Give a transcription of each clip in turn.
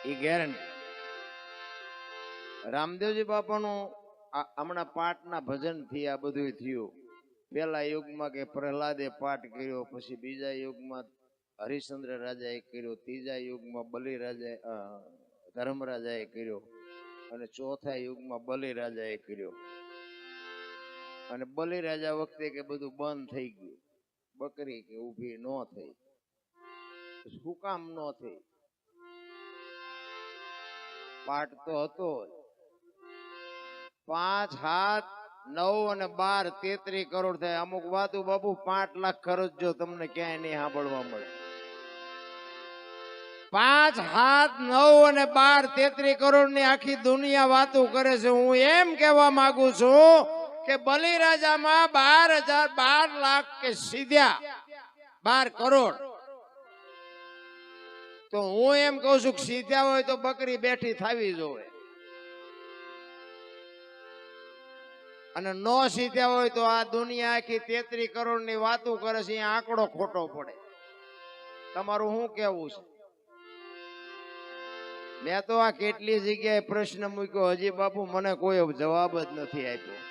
એ guarantee. Ramdevji બાપાનું હમણાં પાઠના ભજનથી આ બધું થયું. પેલા યુગમાં કે પ્રહલાદે પાઠ કર્યો, પછી બીજા યુગમાં હરિશ્ચંદ્ર રાજાએ કર્યો, ત્રીજા યુગમાં ધર્મરાજાએ કર્યો, અને ચોથા યુગમાં બલિરાજાએ કર્યો. અને બલિરાજા વખતે કે બધું બંધ થઈ ગયું, બકરી કે ઊભી ન થઈ. શું કામ ન થઈ? પાઠ તો હતો જ. 5 7 9 અને 12 33 કરોડ થાય. અમુક વાતો બાપુ 5 લાખ ખર્ચજો, તમને ક્યાંય નહીં સાંભળવા મળે. 5 7 9 અને 12 33 કરોડ ની આખી દુનિયા વાતો કરે છે. હું એમ કહેવા માંગુ છું કે બલિરાજામાં 12 લાખ કે સીધા 12 કરોડ. તો હું એમ કઉ છું કે સીધા હોય તો બકરી બેઠી થવી જોઈએ, અને નો સીધા હોય તો આ દુનિયા આખી 33 કરોડ ની વાતો કરે છે, એ આંકડો ખોટો પડે. તમારું શું કેવું છે? મેં તો આ કેટલી જગ્યાએ પ્રશ્ન મૂક્યો, હજી બાપુ મને કોઈ જવાબ જ નથી આપ્યો.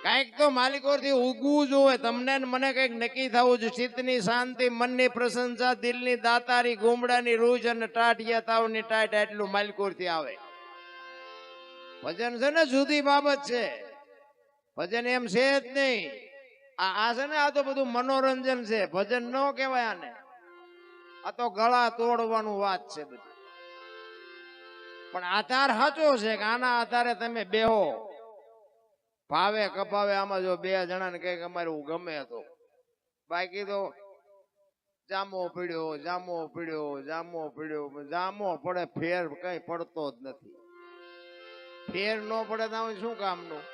કઈક તો માલિકોથી ઉગવું જોવે. તમને મને કઈક નક્કી થવું જોઈએ. ચિત્તની શાંતિ, મનની પ્રશંસા, દિલની દાતારી, ગુમડાની રૂજ અને ટાઢિયા તાવની ટાટ, આટલું માલિકોથી આવે. ભજન છે ને જુદી બાબત છે. ભજન એમ છે જ નહીં. આ છે ને, આ તો બધું મનોરંજન છે. ભજન ન કહેવાય આને. આ તો ગળા તોડવાનું વાત છે બધી. પણ આધાર સાચો છે કે આના આધારે તમે બેહો, ભાવે કપાવે. આમાં જો 2 જણાને કઈક અમારું ગમે તો, બાકી તો જામો પીડ્યો, જામો પીડ્યો, જામો પીડ્યો, જામો પડે, ફેર કઈ પડતો જ નથી. ફેર ન પડે તો શું કામનું?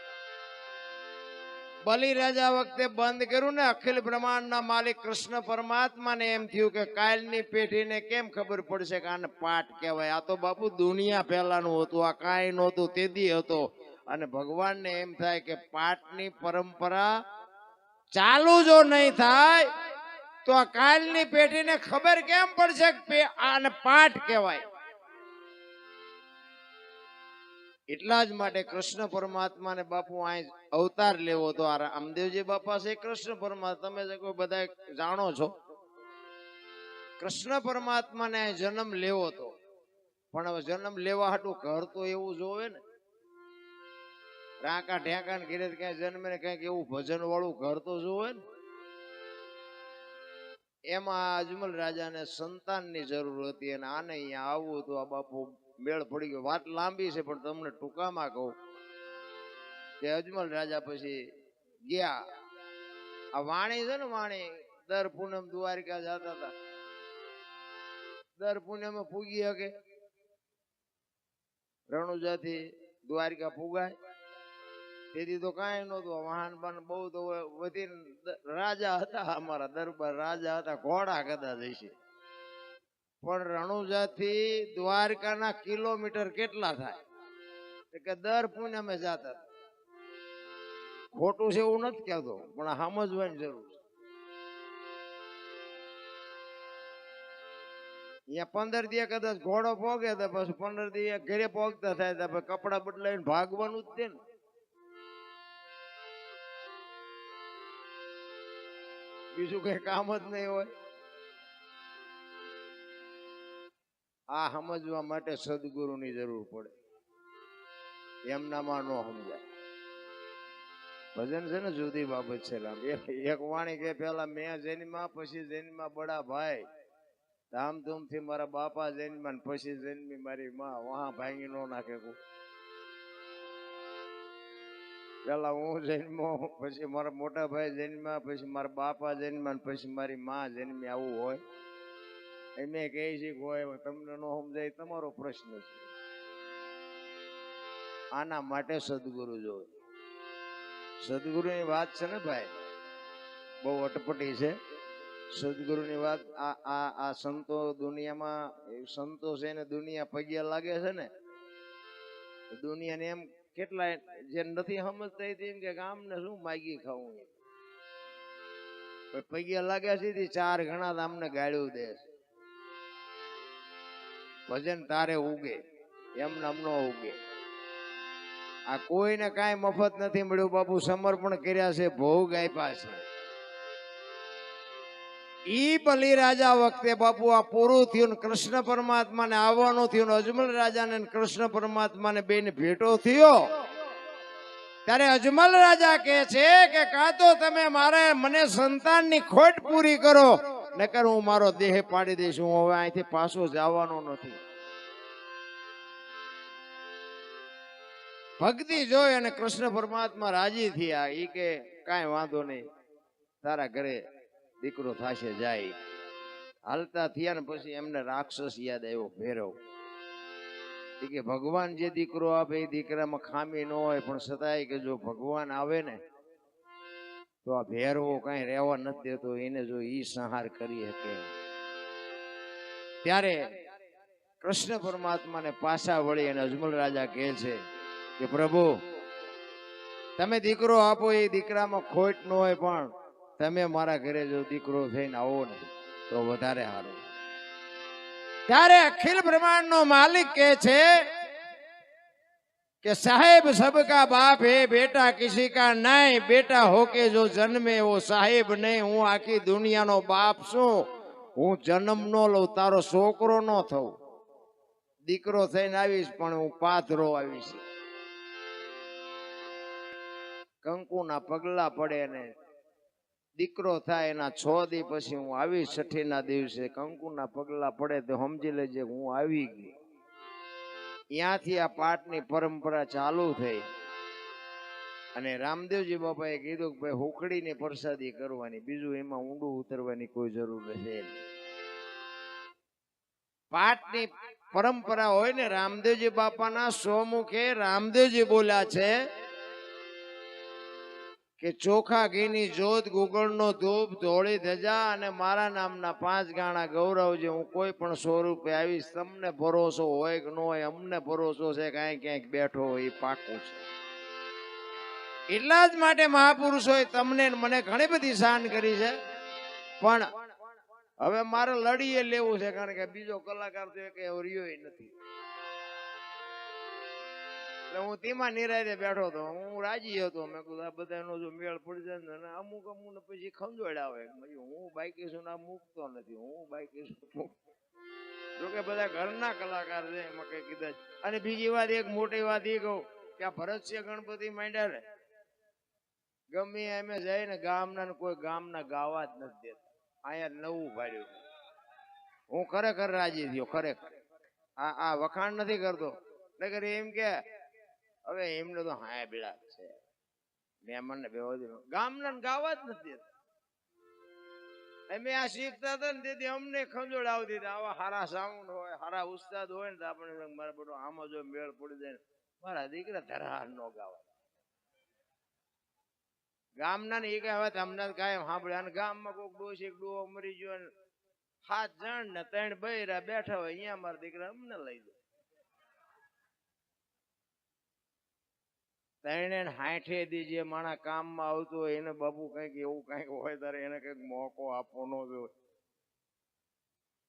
બલિરાજા વખતે બંધ કર્યું ને, અખિલ બ્રહ્માંડના માલિક કૃષ્ણ પરમાત્માને એમ થયું કે કાલની પેઢીને કેમ ખબર પડશે કે આને પાઠ કહેવાય? આ તો બાપુ દુનિયા પહેલાનું હતું, આ કાંઈ નહોતું, તેદી હતો. અને ભગવાનને એમ થાય કે પાઠની પરંપરા ચાલુ જો નહીં થાય તો આ કાલની પેઢીને ખબર કેમ પડશે કે આને પાઠ કહેવાય? એટલા જ માટે કૃષ્ણ પરમાત્માને બાપુ અહીં અવતાર લેવો તો આ રામદેવજી બાપા છે કૃષ્ણ પરમાત્મા. તમે કોઈ બધા જાણો છો, કૃષ્ણ પરમાત્માને જન્મ લેવો તો, પણ હવે જન્મ લેવા હાટું ઘર તો એવું જોવે ને. રાકા ઢેકા ઘેરે ક્યાંય જન્મે ને કઈક એવું ભજન વાળું ઘર તો જોવે ને. એમાં અજમલ રાજાને સંતાનની જરૂર હતી, અને આને અહીંયા આવવું તો આ બાપુ મેળ પડી ગયો. વાત લાંબી છે પણ તમને ટૂંકામાં કહું કે અજમલ રાજા પછી ગયા. આ વાણી છે ને, વાણી દર પૂનમ દ્વારિકા જતા હતા. દર પૂનમે પૂગી શકે? રણુજાથી દ્વારિકા પૂગાય? તેથી તો કાંઈ નહોતું. વાહન બાન બહુ તો વધી. રાજા હતા, અમારા દરબાર રાજા હતા, ઘોડા કદાચ હશે. પણ રણુજાથી દ્વારકાના કિલોમીટર કેટલા થાય? કે દર પૂનમે જતા. ખોટું છે એવું નથી કહેતો, પણ સમજવાની જરૂર છે. અહીંયા 15 દી કદાચ ઘોડો પોગે તો પછી 15 દી ઘરે પોગતા થાય તો પછી કપડા બદલાઈને ભાગવાનું જ છે ને. બીજું કઈ કામ જ નહીં હોય. આ સમજવા માટે સદગુરુની જરૂર પડે, એમનામાં ન સમજાય. ભજન છે ને જુદી બાબત છે. એક વાણી કે પેલા મેં જન્મા, પછી જન્મા બડા ભાઈ, ધામધૂમથી મારા બાપા જન્મા, પછી જન્મી મારી માં. વહા ભાંગી નો નાખે. પેલા હું જન્મો, પછી મારા મોટા ભાઈ જન્મ્યા, પછી મારા બાપા જન્મ્યા, પછી મારી માં જન્મી. આવું હોય? એમે કહે છે કે હોય. તમને ન સમજાય તમારો પ્રશ્ન છે. આના માટે સદગુરુ જોવે. સદગુરુની વાત છે ને ભાઈ, બહુ અટપટી છે. સદગુરુની વાત આ સંતો દુનિયામાં, સંતો છે ને દુનિયા પગે લાગે છે ને, દુનિયાને એમ કેટલા જે નથી સમજતા એમ કે ગામને શું માગી ખાવું. પગે લાગ્યા છે 4 ગણા અમને ગાળ્યું દે છે. ભજન તારે ઉગે, એમ નામ નો ઉગે. આ કોઈને કાંઈ મફત નથી મળ્યું બાપુ, સમર્પણ કર્યા છે, ભોગ આપ્યા છે. ઈ બલિરાજા વખતે બાપુ આ પૂરું થયું, કૃષ્ણ પરમાત્માને આવવાનું થયું, અજમલ રાજાને કૃષ્ણ પરમાત્માને બેને ભેટો થયો. ત્યારે અજમલ રાજા કહે છે કે કાં તો તમે મને સંતાનની ખોટ પૂરી કરો, નકર હું મારો દેહ પાડી દઈશ, હું હવે અહીંથી પાછો જવાનો નથી. ભક્તિ જોઈ અને કૃષ્ણ પરમાત્મા રાજી થયા. ઈ કે કાંઈ વાંધો નહીં, તારા ઘરે દીકરો થાશે જાય. હાલતા થયા ને પછી એમને રાક્ષસ યાદ આવ્યો, ભૈરવ. કે ભગવાન જે દીકરો આપે એ દીકરામાં ખામી ન હોય, પણ છતાંય કે જો ભગવાન આવે ને તો આ ભેરવો કઈ રહેવા નથી દેતો, એને જો ઈ સંહાર કરી શકે. ત્યારે કૃષ્ણ પરમાત્માને પાછા વળી અને અજમલ રાજા કહે છે કે પ્રભુ તમે દીકરો આપો, એ દીકરામાં ખોટ ન હોય, પણ તમે મારા ઘરે જો દીકરો થઈને આવો ને તો વધારે સારું. ત્યારે અખિલ બ્રહ્માંડ નો માલિક કહે છે કે સાહેબ સબકા બાપ હે, બેટા કિસી કા નહીં, બેટા હોકે જો જન્મે વો સાહેબ નહીં. હું આખી દુનિયાનો બાપ છું, હું જન્મ નો લઉં, તારો છોકરો નો થઉં. દીકરો થઈને આવીશ પણ હું પાથરો આવીશ. કંકુના પગલા પડે ને દીકરો થાય એના 6 દી પછી હું આવી, 6ઠીના દિવસે કંકુના પગલા પડે તો સમજી લેજે હું આવી ગઈ. ત્યાંથી આ પાઠની પરંપરા ચાલુ થઈ. અને રામદેવજી બાપાએ કીધું કે ભાઈ હુકડીની પ્રસાદી કરવાની, બીજું એમાં ઊંડું ઉતરવાની કોઈ જરૂર નથી. પાઠની પરંપરા હોય ને, રામદેવજી બાપાના સોમુખે રામદેવજી બોલ્યા છે કે ચોખા ઘીની જોત, ગુગળનો ધૂપ, ધોળી ધજા અને મારા નામના 5 ગાણા ગૌરવજી. હું કોઈ પણ સ્વરૂપે આવીશ. તમને ભરોસો હોય કે ન હોય, અમને ભરોસો છે કાંઈ ક્યાંક બેઠો હોય એ પાકું છે. એટલા જ માટે મહાપુરુષોએ તમને મને ઘણી બધી શાન કરી છે. પણ હવે મારે લડીએ લેવું છે, કારણ કે બીજો કલાકાર તો એક રહ્યો નથી. એટલે હું તેમાં નિરાયતે બેઠો હતો, હું રાજી હતો. મેં કીધું આ બધાનો જો મેળ પડી જાય ને, અમુક ને પછી ખંજોડ આવે. હું બાઈકી છું ના મૂકતો નથી, હું બાઈકી છું. જોકે બધા ઘરના કલાકાર છે, એમાં કઈ કીધા. અને બીજી વાત, એક મોટી વાત એ કહું કે આ ભરતસિંહ ગણપતિ માંડ્યા ને, ગમે એમ જાય ને ગામના, કોઈ ગામના ગાવા જ નથી દેતા. અહીંયા નવું ભાડ્યું. હું ખરેખર રાજી થયો, ખરેખર. આ વખાણ નથી કરતો, નકર એમ કે હવે એમને તો હા બેડા છે, મહેમાન ને બેવા ગામના ગાવા જ નથી દેતા. અમે આ શીખતા હતા ને તેથી અમને ખંજોળ આવતી હતી. આવા હારા સાઉન્ડ હોય, હારા ઉસ્તાદ હોય ને તો આપણે મારા બધો આમાં જો મેળ પડી જાય, મારા દીકરા ધરાર નો ગાવા. ગામના ને એ કઈ હવે તમને કાયમ સાંભળે. અને ગામમાં કોઈક ડોશી ડોહો મરી ગયો ને 7 જણ ને 3 બૈરા બેઠા હોય, અહીંયા મારા દીકરા અમને લઈ જાય. 360 દી જે માણા કામમાં આવતું હોય એને બાપુ કઈક એવું કઈક હોય ત્યારે એને કઈક મોકો આપવાનો જોઈએ.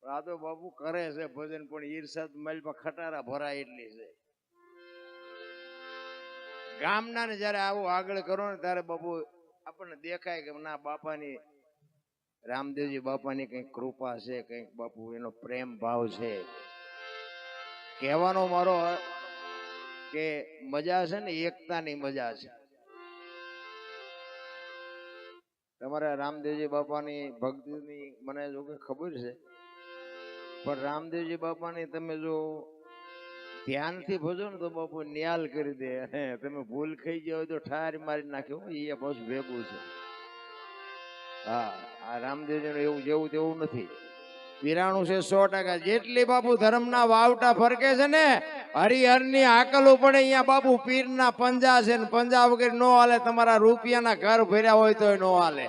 આ તો બાપુ કરે છે ભજન, પણ ઈર્ષદ માલમાં ખટારા ભરાય એટલી છે. ગામના ને જયારે આવું આગળ કરો ને ત્યારે બાપુ આપણને દેખાય કે ના બાપાની, રામદેવજી બાપાની કઈક કૃપા છે, કઈક બાપુ એનો પ્રેમ ભાવ છે. કહેવાનો મારો કે મજા છે ને એકતાની મજા છે. તમારા રામદેવજી બાપાની ભક્તિની મને જો કે ખબર છે, પણ રામદેવજી બાપાની તમે જો ધ્યાનથી ભજો ને તો બાપુ ન્યાલ કરી દે. તમે ભૂલ ખાઈ ગયા હોય તો ઠાર મારી નાખ્યો, એ પાછું ભેગું છે. હા, આ રામદેવજી એવું જેવું તેવું નથી. વિરાણું છે 100%. જેટલી બાપુ ધર્મના વાવટા ફરકે છે ને, હરિહરની આકલો પડે અહીંયા બાપુ પીરના પંજા છે ને, પંજા વગર નો હાલે. તમારા રૂપિયાના ઘર ભર્યા હોય તો નો હાલે.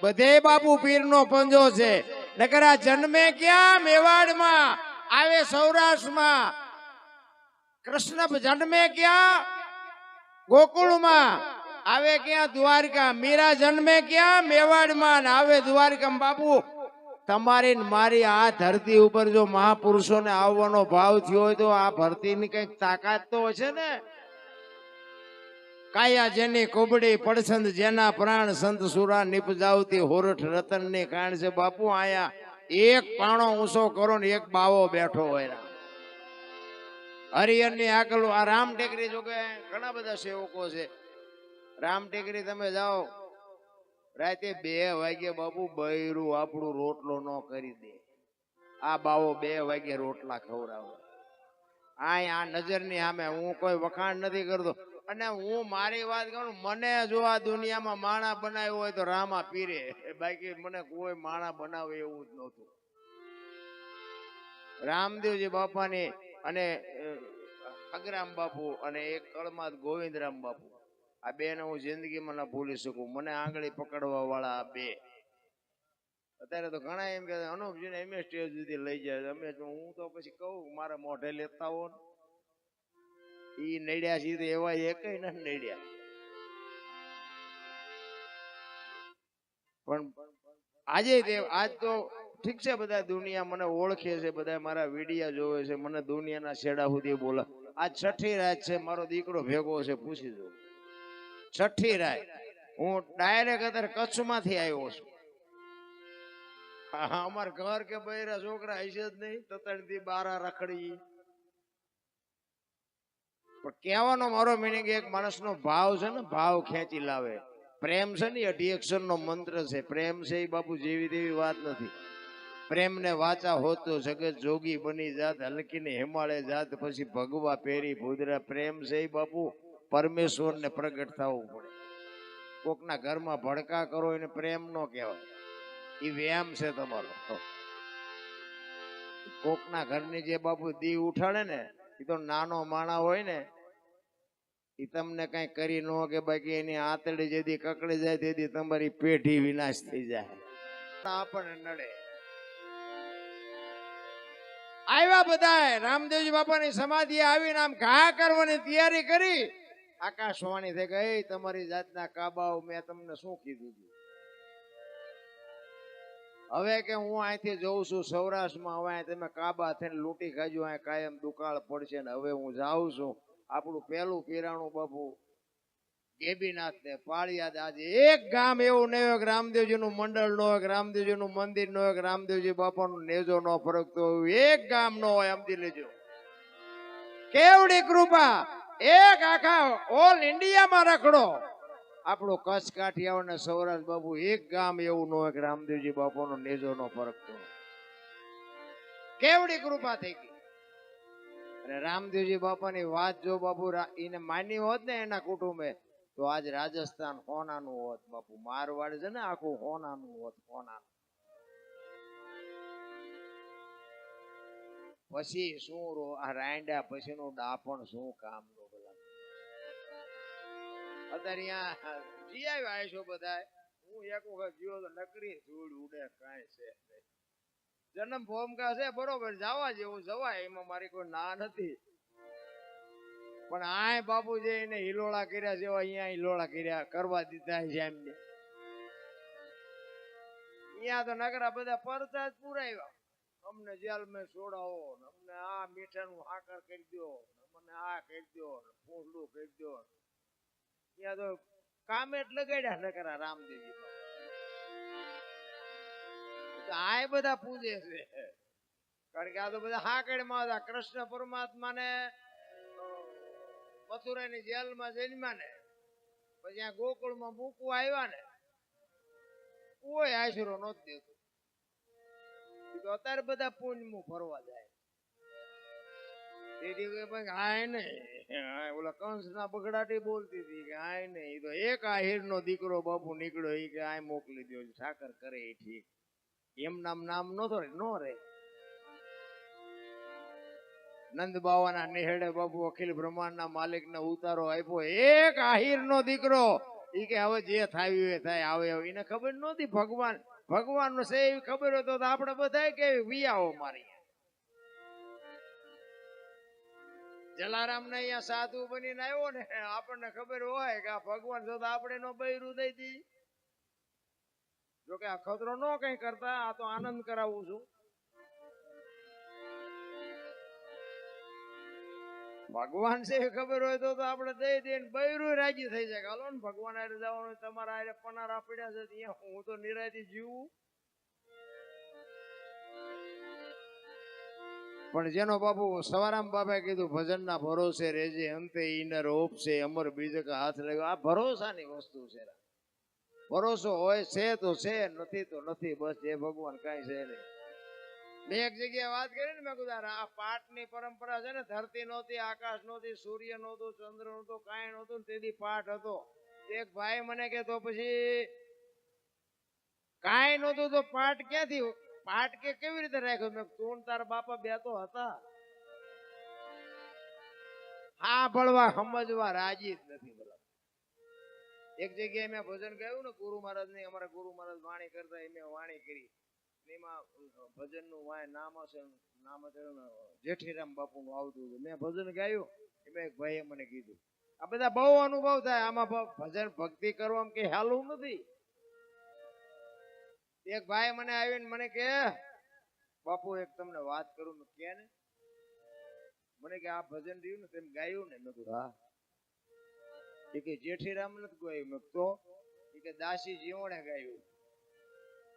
બધે બાપુ પીરનો પંજો છે. નકર આ જન્મે ક્યાં? મેવાડમાં આવે, સૌરાષ્ટ્રમાં. કૃષ્ણ જન્મે ક્યાં? ગોકુળમાં આવે. ક્યાં? દ્વારકા. મીરા જન્મે ક્યાં? મેવાડમાં આવે દ્વારકામાં. બાપુ તમારી ને મારી આ ધરતી ઉપર જો મહાપુરુષોને આવવાનો ભાવ થયો હોય તો આ ધરતીની કઈક તાકાત તો હશે ને. કાયા જેની કોબડી પડછંદ જેના પ્રાણ સંત સુરા નિપજાવતી હોરઠ રતન ની કાણ છે બાપુ. આયા એક પાણો ઊંચો કરો ને એક બાવો બેઠો હોય. હરિહર ની આકલો આ રામ ટેકરી જો કે ઘણા બધા સેવકો છે. રામ ટેકરી તમે જાઓ રાતે 2 વાગે બાપુ બૈરું આપણું રોટલો ન કરી દે. આ બાવો 2 વાગે રોટલા ખવડાવે. આ નજર ની સામે હું કોઈ વખાણ નથી કરતો. અને હું મારી વાત કરું, મને જો આ દુનિયામાં માણા બનાવ્યો હોય તો રામા પીરે, બાકી મને કોઈ માણા બનાવે એવું જ નહોતું. રામદેવજી બાપાની અને અગ્રામ બાપુ અને એક કળમાત ગોવિંદરામ બાપુ, આ બે ને હું જિંદગીમાં ના ભૂલી શકું. મને આંગળી પકડવા વાળા આ બે. અત્યારે તો ઘણા એમ કે અનુપજીને એમ સ્ટેજ સુધી લઈ જાય. અમે હું તો પછી કહું મારા મોઢે લેતા હો. ઈ નડ્યા સીધે એવા એક નથી નડ્યા. પણ આજે આજ તો ઠીક છે, બધા દુનિયા મને ઓળખે છે, બધા મારા વિડિયા જોવે છે, મને દુનિયાના છેડા સુધી બોલા. આ 6ઠી રાત છે, મારો દીકરો ભેગો છે, પૂછી દો. 6ઠી રાત હું ડાયરેક્ટ અત્યારે કચ્છમાંથી આવ્યો છું. અમાર ઘર કે બૈરા છોકરા હશે જ નહીં, તતડથી બારા રખડી. પણ કહેવાનો મારો મિનિંગ એક માણસનો ભાવ છે ને, ભાવ ખેંચી લાવે. પ્રેમ છે ને 8 નો મંત્ર છે. પ્રેમ છે એ બાપુ જેવી તેવી વાત નથી. પ્રેમ ને વાચા હોતો જગત જોગી બની જાત, હલકીને હિમાલય જાત પછી ભગવા પેરી ભૂદરા. પ્રેમ છે એ બાપુ પરમેશ્વર ને પ્રગટ થવું પડે. કોકના ઘરમાં ભડકા કરો એને પ્રેમ નો કહેવાય, એ વ્યાયામ છે તમારો. કોકના ઘરની જે બાપુ દી ઉઠાડે ને એ તો નાનો માણા હોય ને, એ તમને કઈ કરી ન કે બાકી એની આંતળી જેથી કકડી જાય તેથી તમારી પેઢી વિનાશ થઈ જાય. આપણને નડે. આવ્યા બધા રામદેવજી બાપાની સમાધિ આવીને આમ ઘા કરવાની તૈયારી કરી. આકાશવાણી થઈ ગઈ, તમારી જાતના કાબાઓ મેં તમને શું કીધું હતું. હવે કે હું અહીંથી જઉં છું સૌરાષ્ટ્રમાં, હવે તમે કાબા થઈને લૂંટી ખાજો, અહીં કાયમ દુકાળ પડશે ને હવે હું જાઉં છું. આપણું પેલું પીરાણું બાપુ ગેબીનાથ ને પાળિયાદ. આજે એક ગામ એવું નહીં હોય કે રામદેવજી નું મંડળ ન હોય, કે રામદેવજી નું મંદિર ન હોય, કે રામદેવજી બાપા નું નેજો ન ફરકતો હોય. એક ગામ નો હોય, સમજી લેજો. કેવડી કૃપા. એક આખા ઓલ ઇન્ડિયામાં રખડો, આપણો કચ્છ કાઠિયાવાડ ને સૌરાષ્ટ્ર બાપુ એક ગામ એવું ન હોય કે રામદેવજી બાપા નો નેજો ન ફરકતો. કેવડી કૃપા થઈ ગઈ. અને રામદેવજી બાપાની વાત જો બાપુ એને માની હોત ને એના કુટુંબે, તો આજ રાજસ્થાન હોનાનું હોત બાપુ. મારવાડ છે ને આખું હોનાનું હોત, હોનાનું. પછી શું આ રાંડ્યા પછી નું ડાપણ શું કામ નું. અત્યારે અહીંયા જી આવ્યા છો બધા. હું એક વખત જીવો તો નકરી ધૂળ ઉડે, કાંઈ છે જન્મ ભૂમિકા છે બરોબર, જવા જેવું જવાય, એમાં મારી કોઈ ના નથી. પણ આ બાપુ જે એને હિલોળા કર્યા છે અહીંયા હિલોળા કર્યા કરવા દીધા છે એમને. અહીંયા તો નકરા બધા પરચા જ પુરાવ્યા. અમને જેલ મેં છોડાવો, અમને આ મીઠાનું આકર કરી દો, અમને આ કરી દો, ફૂંડું કરી દો. ત્યાં તો કામે જ લગાડ્યા નકરા રામદેવજી. આ બધા પૂજે છે, કારણ કે આ તો બધા હાકડમાં હતા. કૃષ્ણ પરમાત્મા ને મથુરાની જેલમાં જન્મ્યા ને પછી આ ગોકુળમાં મૂકવા આવ્યા ને, કોઈ આશરો નહોતો દેતો. અત્યારે બધા પુણ્યમાં ફરવા જાય. ઓલા કંસ ના બગડાટી બોલતી હતી કે આય નહીં, તો એક આહિર નો દીકરો બાપુ નીકળ્યો, એ કે આ મોકલી દો, ઠાકર કરે એ ઠીક. એમ નામ નો રે. નંદ બાવાના નેહડે બાપુ અખિલ બ્રહ્માંડ ના માલિક ને ઉતારો આપ્યો. એક આહિર નો દીકરો, એ કે હવે જે થાય એ થાય, આવે એને ખબર નહોતી ભગવાન નો છે એવી ખબર હોય તો આપણે બધા કે વિયાઓ મારી. જલારામ ને અહીંયા સાધુ બનીને આવ્યો ને, આપણને ખબર હોય કે આ ભગવાન જો આપણે નો બૈરું દઈ દી. જોકે આ ખતરો ન કઈ કરતા, આ તો આનંદ કરાવું છું. ભગવાન છે એ ખબર હોય તો આપણે દઈ દઈને બૈરું રાજી થઈ જાય. હાલો ને ભગવાન આરે જવાનું, તમારા આરે પનારા પડ્યા છે ત્યાં હું તો નિરાયથી જીવું. પણ જેનો બાપુ સવારામ બાપા કીધું ભજનના ભરોસે રેજે, અંતે ઈનર ઓપશે અમર બીજક હાથ લાગ્યો. આ ભરોસાની વસ્તુ છે. ભરોસો હોય છે તો છે, નથી તો નથી. બસ એ ભગવાન કાંઈ છે નહીં. મેં એક જગ્યાએ વાત કરી ને, મેં કીધું આ પાઠની પરંપરા છે ને, ધરતી નહોતી, આકાશ નહોતી, સૂર્ય નહોતું, ચંદ્ર નહોતું, કાંઈ નહોતું, તેથી પાઠ હતો. એક ભાઈ મને કે તો પછી કાંઈ નહોતું તો પાઠ ક્યાંથી, પાઠ કે કેવી રીતે રાખ્યો? મેં તું તારા બાપા બે તો હતા. હા ભળવા સમજવા રાજી જ નથી. બધા એક જગ્યાએ મેં ભજન ગાયું ને ગુરુ મહારાજ ની, અમારા ગુરુ મહારાજ વાણી કરતા, એ મેં વાણી કરી. એમાં ભજન નું નામ હશે, નામ જેઠીરામ બાપુ નું આવતું હતું. મેં ભજન ગાયું, એમાં એક ભાઈએ મને કીધું, આ બધા બહુ અનુભવ થાય આમાં, ભજન ભક્તિ કરવામાં કઈ હાલું નથી. એક ભાઈ મને આવીને મને કે બાપુ એક તમને વાત કરું. મેં કે ને, મને કે આ ભજન રહ્યું ને તેમ ગાયું ને? મેં કીધું હા. એ કે જેઠીરામ નથી ગાયું? મેં તો એ કે દાસી જીવણે ગાયું.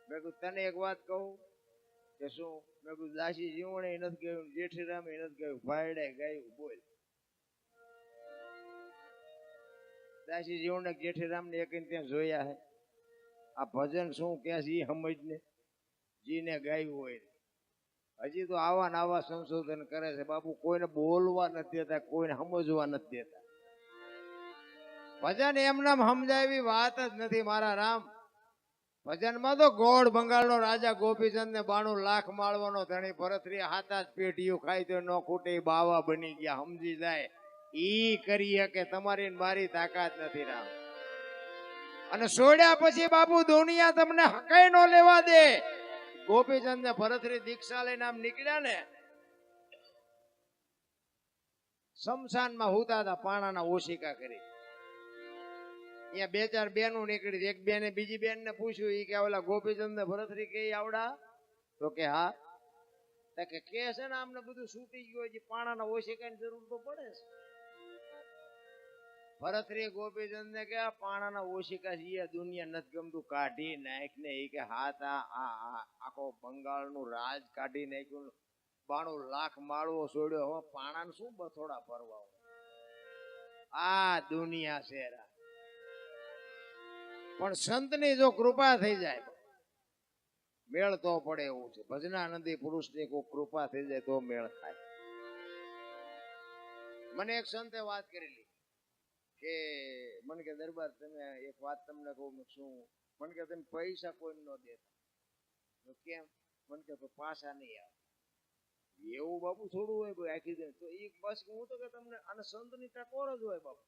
મેં કીધું તને એક વાત કહું કે શું? મેં કીધું દાસી જીવણે નથી ગાયું, જેઠીરામે નથી ગાયું, ભાઈડે ગાયું. બોલ, દાસી જીવણે જેઠીરામ ને એક ત્યાં જોયા હે? આ ભજન શું કે છે એ સમજ ને, જીને ગાયું હોય. હજી તો આવા ને આવા સંશોધન કરે છે બાપુ. કોઈને બોલવા નથી દેતા, કોઈને સમજવા નથી દેતા. ભજન એમનામ સમજાવી વાત જ નથી મારા રામ. ભજનમાં તો ગોળ બંગાળનો રાજા ગોપીચંદ ને 92 લાખ માળવાનો ધણી ભરતરી હાથા જ પેટીયું ખાય તો ન ખૂટે, બાવા બની ગયા. સમજી જાય ઈ કરી શકે, તમારી મારી તાકાત નથી રામ. અને છોડ્યા પછી બાપુ દુનિયા તમને હકાઈ નો લેવા દે. ગોપીચંદ ને ભરતરી દીક્ષા લઈને આમ નીકળ્યા ને, શમશાનમાં હુતા હતા, પાણાના ઓશિકા કરી. અહીંયા બે ચાર બેનું નીકળી. એક બેને બીજી બેન ને પૂછ્યું, ઈ કે ઓલા ગોપીચંદ ને ભરતરી કે આવડા? તો કે હા. કે છે ને આમને બધું છૂટી ગયું, હજી પાણાના ઓશિકાની જરૂર તો પડે છે. ભરતરી ગોપીચંદ ને કે પાણાના ઓશિકા છે દુનિયા નથી ગમતું, કાઢી નાખ ને. એ કે હાથ આખો બંગાળ નું રાજ કાઢી નાખ્યું, 92 લાખ માળવો છોડ્યો, હવે પાણા શું બથોડા ભરવા? આ દુનિયા છે. પણ સંતની જો કૃપા થઈ જાય મેળ તો પડે એવું છે. ભજનાનંદી પુરુષની કોઈ કૃપા થઈ જાય તો મેળ થાય. મને એક સંતે વાત કરેલી કે મને કે દરબાર તમે એક વાત તમને કહું. શું? મને કે તમે પૈસા કોઈ ન દેતા. કેમ? મને કે તો પાછા નહીં આવે. એવું બાપુ થોડું હોય કોઈ આખી દે તો એ બસ. હું તો કે તમને આને સંતની ટકોર જ હોય બાપુ.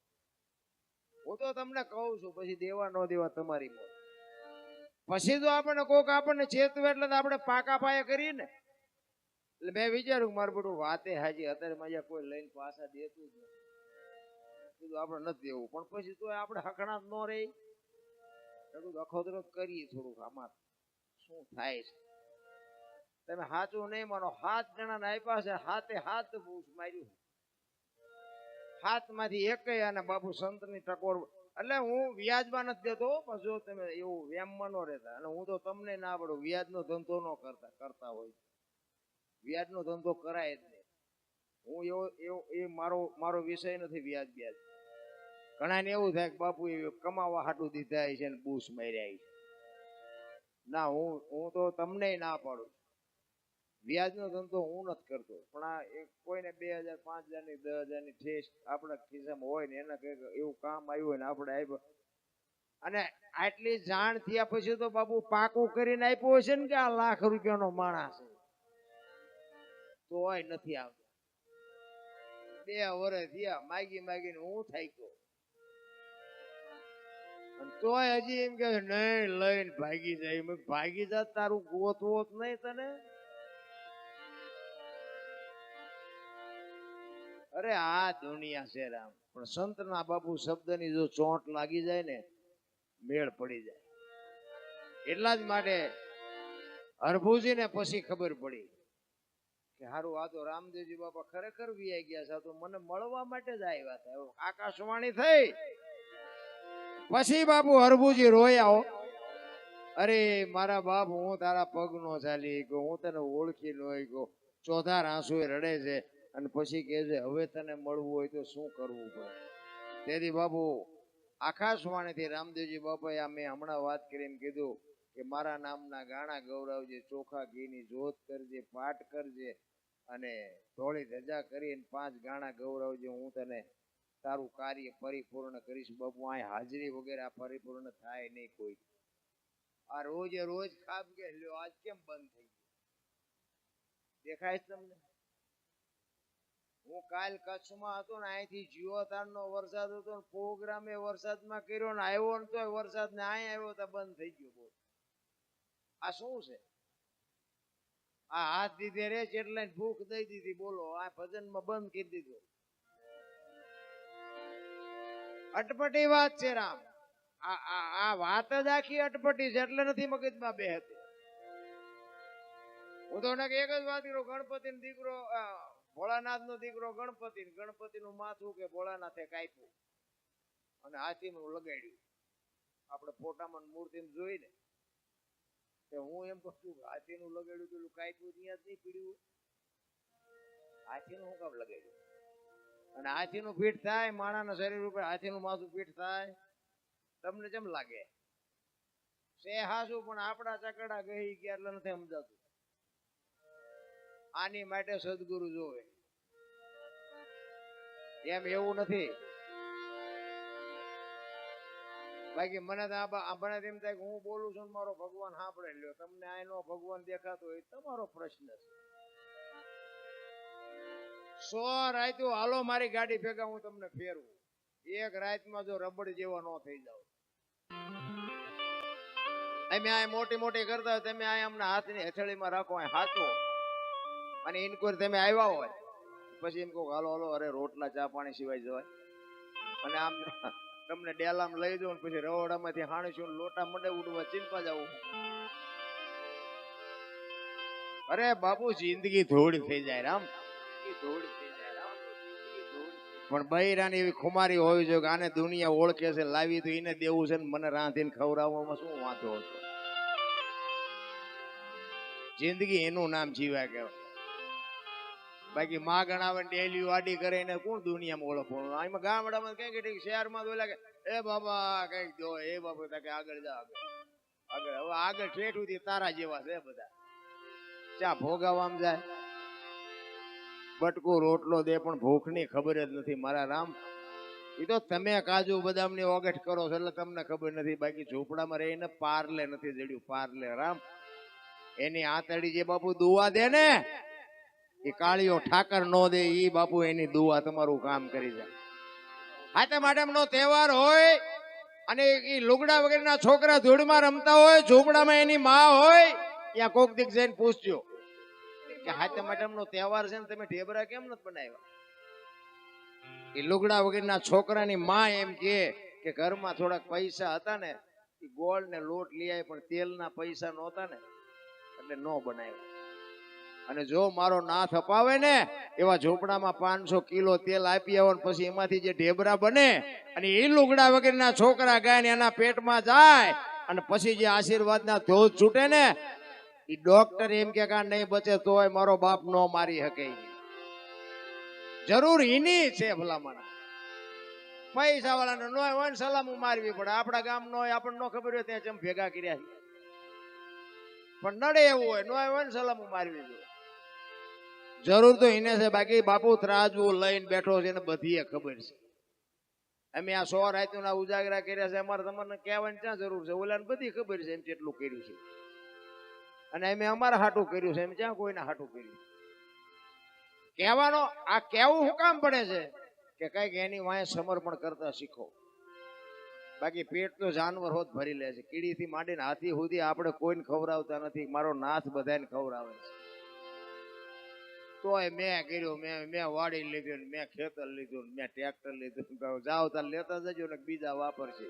હું તો તમને કહું છું, પછી દેવા ન દેવા તમારી મોત. પછી તો આપણને કોક આપણને ચેતવે એટલે આપણે પાકા પાયા કરીએ ને. એટલે મેં વિચાર્યું મારું બધું વાતે હાજી, અત્યારે મજા કોઈ લઈને પાછા દેતું જ નથી. કીધું આપણે નથી દેવું, પણ પછી તો આપણે હકણાત ન રહી. કીધું અખોતરો કરીએ થોડુંક, આમાં શું થાય છે. તમે સાચું નહીં માનો, 7 જણાને આપ્યા છે, 7 બૂસ માર્યું. 7 માંથી એકય અને બાપુ સંતની ટકોર. એટલે હું વ્યાજમાં નથી દેતો, પણ જો તમે એવું વ્યામમાં ન રહેતા. અને હું તો તમને ના પડું, વ્યાજનો ધંધો ન કરતા હોય. વ્યાજનો ધંધો કરાય જ નહીં. હું એ મારો વિષય નથી વ્યાજ. ઘણા ને એવું થાય કે બાપુ એ કમાવા હાટું દીધા છે ને બૂસ માર્યા છે. ના, હું તો તમને ના પાડું. વ્યાજનો ધંધો હું નથી કરતો. પણ આ કોઈને 2000 5000 ની 10000 ની ઠેસ આપણા ખિસ્સામાં હોય ને એના કઈક એવું કામ આવ્યું હોય ને આપણે આપ્યો. અને આટલી જાણ થયા પછી તો બાપુ પાકું કરીને આપ્યું હશે ને કે આ લાખ રૂપિયાનો માણસ છે, તોય નથી આવતો. 2 વર્ષ થયા માગીને હું થઈ ગયો. તોય હજી એમ કે નહીં લઈને ભાગી જાય. ભાગી જા, તારું ગોતવો જ નહીં તને. અરે આ દુનિયા છે રામ. પણ સંતના બાપુ શબ્દની જો ચોંટ લાગી જાય ને મેળ પડી જાય. એટલા જ માટે હરભુજીને પછી ખબર પડી કે હારું આ તો રામદેવજી બાપા ખરેખર વિયાઈ ગયા છે, આ તો મને મળવા માટે જ આવ્યા હતા. આકાશવાણી થઈ પછી બાપુ હરભુજી રોયા હો. અરે મારા બાપ, હું તારા પગ નો ચાલી ગયો, હું તને ઓળખી ન ગયો. ચોધાર આંસુએ રડે છે અને પછી કહે છે હવે તને મળવું હોય તો શું કરવું પડે. તેથી બાપુ આકાશવાણીથી રામદેવજી બાપાએ આ મેં હમણાં વાત કરીને કીધું કે મારા નામના ગાણા ગૌરવજે, ચોખા ઘીની જોત કરજે, પાઠ કરજે અને ધોળી ધજા કરીને 5 ગાણા ગૌરવજે, હું તને તારું કાર્ય પરિપૂર્ણ કરીશ. બાપુ આ હાજરી વગેરે આ પરિપૂર્ણ થાય નહીં કોઈ. આ રોજે રોજ ખાબ કે લ્યો આજ કેમ બંધ થઈ ગયું દેખાય તમને? હું કાલ કચ્છમાં હતો ને, અહીંથી જીઓતારનો વરસાદ હતો ને, પ્રોગ્રામે વરસાદમાં કર્યો ને આવ્યો ને તોય વરસાદ ને અહીં આવ્યો તો બંધ થઈ ગયો. બોલ આ શું છે? આ હાથ દીધે રે એટલે ભૂખ દઈ દીધી. બોલો આ ભજનમાં બંધ કરી દીધું. અટપટી વાત છે રામ. આ વાત જ આખી અટપટી છે એટલે નથી મગજમાં બેહતી. હું તો એક જ વાત કરું, ગણપતિ નો દીકરો ભોળાનાથ નો દીકરો ગણપતિ નું માથું કે ભોળાનાથે કાપ્યું અને હાથી નું લગાડ્યું. આપણે ફોટામાં મૂર્તિ જોઈને હું એમ કહું છું હાથી નું લગાડ્યું પેલું કાપ્યું ત્યાં જ નહીં પીડ્યું. હાથી નું શું કામ લગાડ્યું? અને હાથી નું પીઠ થાય માણાના શરીર ઉપર, હાથી નું માથું પીઠ થાય. તમને કેમ લાગે છે હાસુ? પણ આપણા ચકડા ગઈ ગયા એટલે નથી સમજાતું. આની માટે સદગુરુ જોવે. એમ એવું નથી. બાકી મને તો એમ થાય કે હું બોલું છું મારો ભગવાન સાંભળે લ્યો. તમને આનો ભગવાન દેખાતો હોય તમારો પ્રશ્ન છે. 100 રાત્યો હાલો મારી ગાડી ભેગા હું તમને ફેરવું. એક રાતમાં જો રબડ જેવા ન થઈ જાવ. અમે આ મોટી મોટી કરતા હોય તમે આ અમને હાથની હથેળીમાં રાખો હાથો અને ઇન્કવાયરી તમે આવ્યા હોય પછી એમ કહો હાલો હાલો અરે રોટલા ચા પાણી સિવાય જવાય. અને આમ તમને ડેલામ લઈ દો ને પછી રવડામાંથી હાણીશું લોટા મંડે ઉડવા ચીંપા જવું. અરે બાપુ જિંદગી ધોળી થઈ જાય રામ, ધોળી થઈ જાય રામ. પણ બૈરાની એવી ખુમારી હોવી જોઈએ કે આને દુનિયા ઓળખે છે, લાવી તો એને દેવું છે ને મને રાંધીને ખવડાવવામાં શું વાંધો હતો. જિંદગી એનું નામ જીવ્યા કહેવાય. બાકી માં ગણાવે ડેલી વાડી કરે એને કોણ દુનિયામાં ઓળખવાનું? આમાં ગામડામાં કઈ કે શહેરમાં તો લાગે એ બાબા કઈક દો, એ બાબા કે આગળ જા આગળ. હવે આગળ ઠેઠ સુધી તારા જેવા છે બધા. ચા ભોગાવામાં જાય, બટકું રોટલો દે પણ ભૂખની ખબર જ નથી મારા રામ. એ તો તમે કાજુ બદામ ની ઓગટ કરો છો એટલે તમને ખબર નથી. બાકી ઝૂંપડામાં રહીને પાર્લે નથી જડ્યું. પાર્લે રામ એની આતડી જે બાપુ દુઆ દે ને એ કાળીઓ ઠાકર નો દે. ઈ બાપુ એની દુઆ તમારું કામ કરી જાય. હાથે માટેનો તહેવાર હોય અને એ લુગડા વગેરેના છોકરા ધૂળમાં રમતા હોય, ઝૂંપડામાં એની માં હોય, ત્યાં કોક દીક જઈને પૂછજો કે હાથે માટેનો તહેવાર છે ને તમે ઢેબરા કેમ નથી બનાવ્યા? એ લુગડા વગેરેના છોકરાની માં એમ કે ઘરમાં થોડાક પૈસા હતા ને એ ગોળ ને લોટ લઈ આવી પણ તેલના પૈસા નહોતા ને એટલે નો બનાવ્યા. અને જો મારો નાથ અપાવે ને એવા ઝોપડામાં 500 કિલો તેલ આપી આવો પછી એમાંથી જે ઢેબરા બને અને એ લુગડા વગેરેના છોકરા ગાય ને એના પેટમાં જાય અને પછી જે આશીર્વાદના ધોધ છૂટે ને એ ડોક્ટર એમ કે નહીં બચે તોય મારો બાપ નો મારી શકે. જરૂર એની છે ભલામણ. પૈસા વાળાને નો હોય ને સલામું મારવી પડે. આપણા ગામ નો હોય આપણને ન ખબર હોય ત્યાં જેમ ભેગા કર્યા પણ નડે એવું હોય નો હોય ને સલામું મારવી જોઈએ. જરૂર તો એને છે. બાકી બાપુ ત્રાજવું લઈને બેઠો છે ને બધી ખબર છે. અમે આ 100 રાતના ઉજાગરા કર્યા છે. અમારે તમને કહેવાની ક્યાં જરૂર છે? ઓલાને બધી ખબર છે એમ કેટલું કર્યું છે. અને અમે અમારા હાટું કર્યું છે એમ ક્યાં કોઈના હાટું કર્યું. કહેવાનો આ કેવું શું કામ પડે છે કે કઈક એની વાંહે સમર્પણ કરતા શીખો. બાકી પેટ તો જાનવર હોત ભરી લે છે. કીડીથી માંડીને હાથી સુધી આપણે કોઈને ખવડાવતા નથી. મારો નાથ બધાને ખવડાવે છે. તોય મેં કર્યું, મેં વાડી લીધું, મેં ખેતર લીધું, મેં ટ્રેક્ટર લીધું. જાઓ તાર લેતા જજો ને બીજા વાપરશે.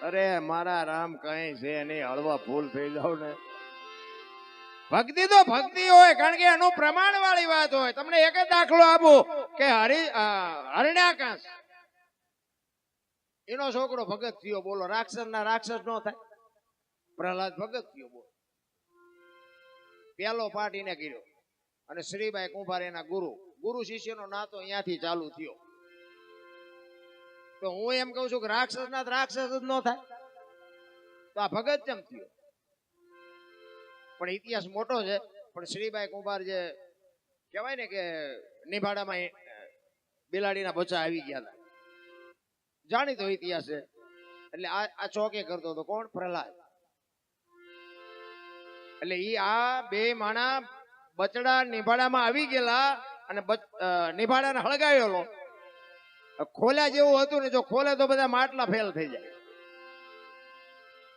અરે મારા રામ કઈ છે નહીં, હળવા ફૂલ થઈ જાવ ને. ભક્તિ તો ભક્તિ હોય, કારણ કે એનું પ્રમાણ વાળી વાત હોય. તમને એક જ દાખલો આપું કે હરણ્યાકાશ એનો છોકરો ભગત થયો, બોલો રાક્ષસ ના રાક્ષસ નો થાય? પ્રહલાદ ભગત થયો, બોલો પેલો પાઠ એને કર્યો. અને શ્રીબાઈ કુંભાર એના ગુરુ શિષ્યનો નાતો અહીંયાથી ચાલુ થયો. તો હું એમ કઉ છું કે રાક્ષસ ના રાક્ષસ જ ન થાય, તો આ ભગત કેમ થયો? પણ ઇતિહાસ મોટો છે. પણ શ્રીબાઈ કુંભાર જે કહેવાય ને કે નિભાડામાં બિલાડીના બચ્ચા આવી ગયા હતા, જાણીતો ઇતિહાસ છે. એટલે આ ચોકે કરતો હતો કોણ? પ્રહલાદ. એટલે ઈ આ બે માણા બચડા નિભાડામાં આવી ગયેલા અને નિભાડાને હળગાવેલો. ખોલ્યા જેવું હતું ને, જો ખોલે તો બધા માટલા ફેલ થઈ જાય.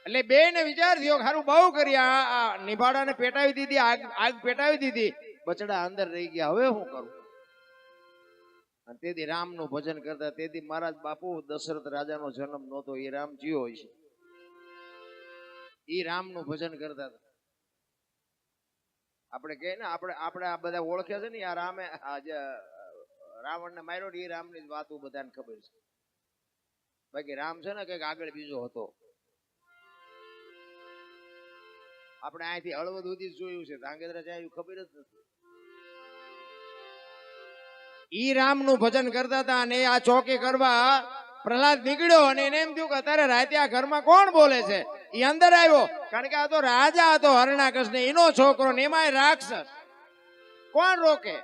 એટલે બે ને વિચાર થયો સારું બહુ કર્યા, આ નિભાડાને પેટાવી દીધી, આગ પેટાવી દીધી, બચડા અંદર રહી ગયા, હવે શું કરું? અને તેથી રામનું ભજન કરતા. તેથી મહારાજ બાપુ દશરથ રાજાનો જન્મ નહોતો, એ રામ જીવો હોય છે, એ રામનું ભજન કરતા હતા. આપણે કહે ને આપણે આ બધા ઓળખે છે ને, આ રામે રાવણને માર્યો ને, એ રામની જ વાતો બધાને ખબર છે. બાકી રામ છે ને કઈક આગળ બીજો હતો. આપણે અહીંથી હળવદ સુધી જોયું છે, ધાંગધ્રા જાય ખબર જ નથી. ઈ રામનું ભજન કરતા હતા. અને આ ચોકી કરવા પ્રહલાદ નીકળ્યો અને એને એમ થયું કે અત્યારે રાતે આ ઘરમાં કોણ બોલે છે? એ અંદર આવ્યો, કારણ કે આ તો રાજા હતો હરણાકશ ને એનો છોકરો, ને એમાંય રાક્ષસ. કોણ રોકે?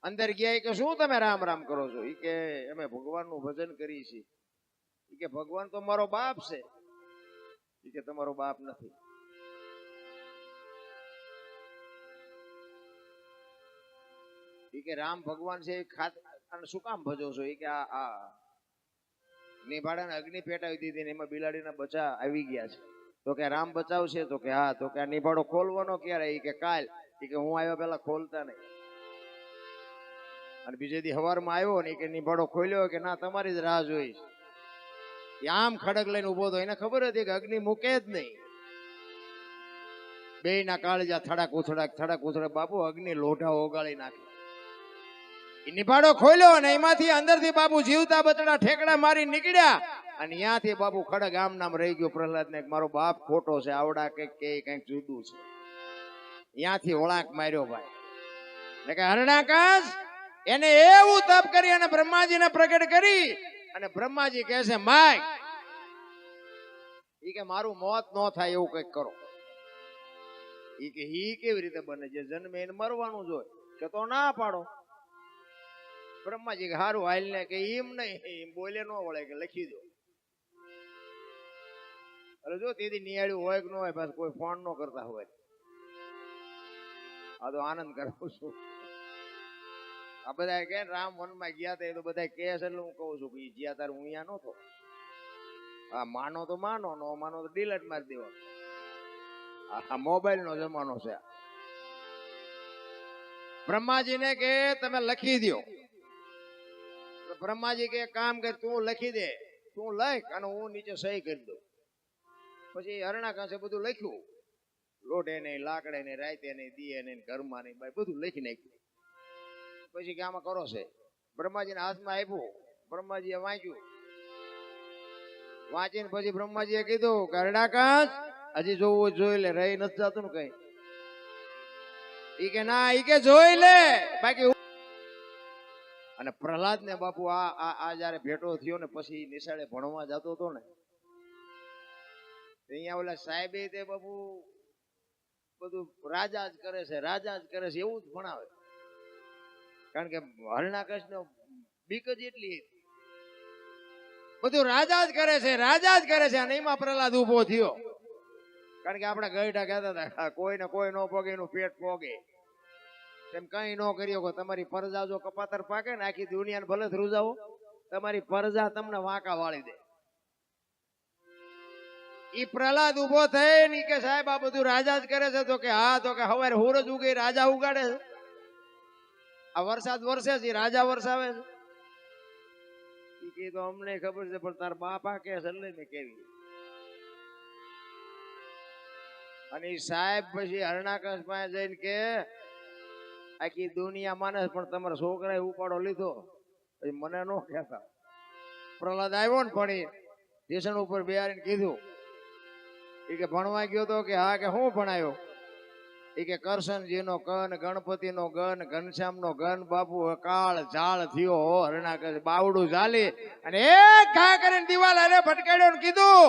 અંદર ગયા કે શું તમે રામ રામ કરો છો? ઈ કે અમે ભગવાનનું ભજન કરીએ છીએ. ઈ કે ભગવાન તો મારો બાપ છે. ઈ કે તમારો બાપ નથી. ઈ કે રામ ભગવાન છે, શું કામ ભજો છો? ઈ કે આ નિભાડાને અગ્નિ પેટાવી દીધી ને એમાં બિલાડીના બચ્ચા આવી ગયા છે. તો કે રામ બચાવશે? તો કે હા. તો કે આ નિભાડો ખોલવાનો ક્યારે? ઈ કે કાલ. ઈ કે હું આવ્યો પેલા ખોલતા નહીં. અને બીજે દી સવારમાં આવ્યો ને કે નિભાડો ખોલ્યો કે ના તમારી જ રાહ જોઈશ. આમ ખડક લઈને ઉભો હતો, એને ખબર હતી કે અગ્નિ મૂકે જ નહીં. બે ના કાળજા થડાક ઉથડાક બાપુ અગ્નિ લોઢા ઓગાળી નાખે. નિભાડો ખોલ્યો અને એમાંથી અંદરથી બાપુ જીવતા બચડા ઠેકડા મારી નીકળ્યા. અને ત્યાંથી બાપુ ખડક આમ નામ રહી ગયો પ્રહલાદ ને, મારો બાપ ખોટો છે, આવડા કઈક જુદું છે. ત્યાંથી વળાંક માર્યો ભાઈ. એટલે કે હરણાકાશ એને એવું તપ કરી અને બ્રહ્માજીને પ્રગટ કરી. અને બ્રહ્માજી કહે છે માય, ઈ કે મારું મોત ન થાય એવું કઈક કરો. ઈ કે ઈ કેવી રીતે બને? જે જન્મે એને મરવાનું જોઈએ. કે તો ના પાડો. બ્રહ્માજી કે હારું હાલ ને, કે એમ નહીં, બોલે ન વળે, કે લખી દો. અરે જો તેથી નિયાળ્યું હોય કે ન હોય, બસ કોઈ ફોન ન કરતા હોય. આ તો આનંદ કરાવું છું. આ બધા કે રામ વનમાં ગયા હતા, એ તો બધા કે છે, એટલે હું કહું છું કે જ્યાં તાર હું અહીંયા નતો. હા, માનો તો માનો, નો માનો તો ડિલેટ મારી દેવાનો. આ મોબાઈલ નો જમાનો છે. બ્રહ્માજીને કે તમે લખી દો. બ્રહ્માજી કે કામ કર, તું લખી દે, તું લખ અને હું નીચે સહી કરી દઉં. પછી હરણાકાશે બધું લખ્યું, લોઢે નહીં, લાકડે નહીં, રાતે નહીં, દીએ નહીં, ઘરમાં નહીં, ભાઈ બધું લખી નાખ્યું. પછી કે આમાં કરો છે. બ્રહ્માજીના હાથમાં આપ્યું, બ્રહ્માજીએ વાંચ્યું. વાંચીને પછી બ્રહ્માજીએ કીધું કે હરણાકાશ હજી જોવું જોઈ લે, રહી નથી જતું ને કઈ. ઈ કે ના, ઈ કે જોઈ લે બાકી. અને પ્રહલાદ ને બાપુ આ જયારે ભેટો થયો ને, પછી નિશાળે ભણવા જતો હતો ને, અહીંયા ઓલા સાહેબે તે બાપુ બધું રાજા જ કરે છે, રાજા જ કરે છે એવું જ ભણાવે. કારણ કે હરણાકશ નો બીક જ એટલી, બધું રાજા જ કરે છે, રાજા જ કરે છે. અને એમાં પ્રહલાદ ઉભો થયો. કારણ કે આપણે ગઈઢા કહેતા હતા કોઈને કોઈ ન પોગે એનું પેટ પોગે. તેમ કઈ ન કર્યો. તમારી પરજા જો કપાતર પાકે ને, આખી દુનિયાને ભલે ધ્રુજાવો, તમારી પરજા તમને વાંકા વાળી દે. ઈ પ્રહલાદ ઉભો થઈ ને કે સાહેબ આ બધું રાજા જ કરે છે. તો કે હા. તો કે હવારે સૂરજ ઉગે રાજા ઉગાડે છે. આ વરસાદ વરસે છે, રાજા વરસાવે છે. ઈ કે તો અમને ખબર છે પણ તાર બાપા કે સલ્લે મેં કેવી. અને ઈ સાહેબ પછી હરણાકંસ પાસે જઈને કે આખી દુનિયા માને પણ તમારા છોકરાએ ઉપાડો લીધો. પછી મને નો કહેતા. પ્રહલાદ આવ્યો ને પણ સ્ટેશન ઉપર બેહારીને કીધું એ કે ભણવા ગયો તો કે હા કે હું ભણાયો એ કે કરશનજીનો કન ગણપતિનો ગન ઘનશ્યામનો ગન બાપુ કાળ ઝાળ થયો હો હરણાકંસ બાવડું ઝાલી અને એક ઘા કરીને દિવાલ અરે ભટકાડ્યો ને કીધું